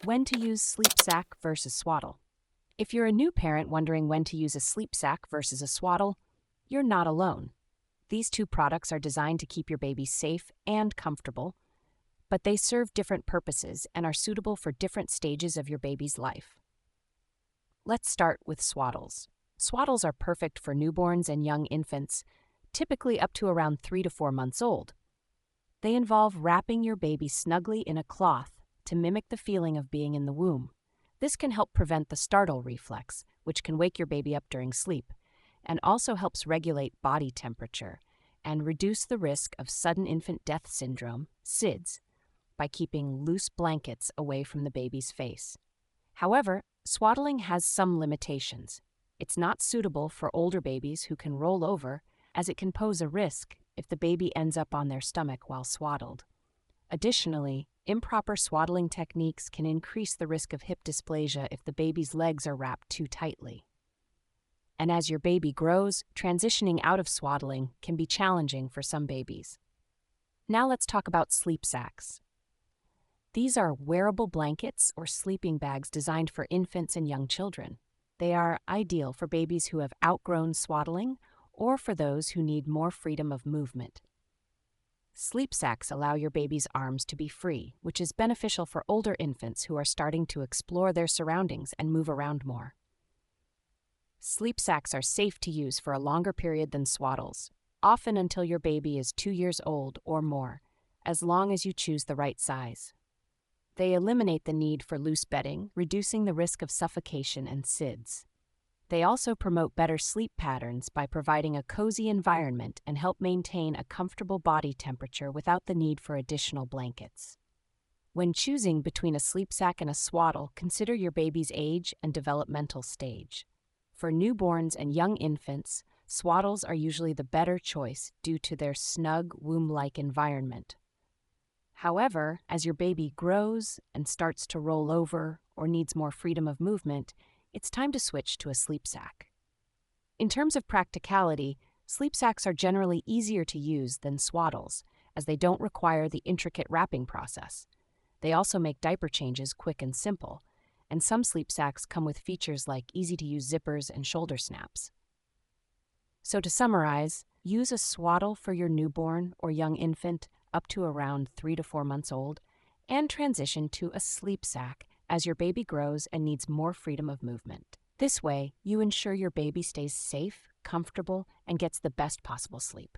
When to use sleep sack versus swaddle. If you're a new parent wondering when to use a sleep sack versus a swaddle, you're not alone. These two products are designed to keep your baby safe and comfortable, but they serve different purposes and are suitable for different stages of your baby's life. Let's start with swaddles. Swaddles are perfect for newborns and young infants, typically up to around 3 to 4 months old. They involve wrapping your baby snugly in a cloth to mimic the feeling of being in the womb. This can help prevent the startle reflex, which can wake your baby up during sleep, and also helps regulate body temperature and reduce the risk of sudden infant death syndrome, SIDS, by keeping loose blankets away from the baby's face. However, swaddling has some limitations. It's not suitable for older babies who can roll over, as it can pose a risk if the baby ends up on their stomach while swaddled. Additionally, improper swaddling techniques can increase the risk of hip dysplasia if the baby's legs are wrapped too tightly. And as your baby grows, transitioning out of swaddling can be challenging for some babies. Now let's talk about sleep sacks. These are wearable blankets or sleeping bags designed for infants and young children. They are ideal for babies who have outgrown swaddling or for those who need more freedom of movement. Sleep sacks allow your baby's arms to be free, which is beneficial for older infants who are starting to explore their surroundings and move around more. Sleep sacks are safe to use for a longer period than swaddles, often until your baby is 2 years old or more, as long as you choose the right size. They eliminate the need for loose bedding, reducing the risk of suffocation and SIDS. They also promote better sleep patterns by providing a cozy environment and help maintain a comfortable body temperature without the need for additional blankets. When choosing between a sleep sack and a swaddle, consider your baby's age and developmental stage. For newborns and young infants, swaddles are usually the better choice due to their snug, womb-like environment. However, as your baby grows and starts to roll over or needs more freedom of movement, it's time to switch to a sleep sack. In terms of practicality, sleep sacks are generally easier to use than swaddles, as they don't require the intricate wrapping process. They also make diaper changes quick and simple, and some sleep sacks come with features like easy-to-use zippers and shoulder snaps. So to summarize, use a swaddle for your newborn or young infant up to around 3 to 4 months old, and transition to a sleep sack as your baby grows and needs more freedom of movement. This way, you ensure your baby stays safe, comfortable, and gets the best possible sleep.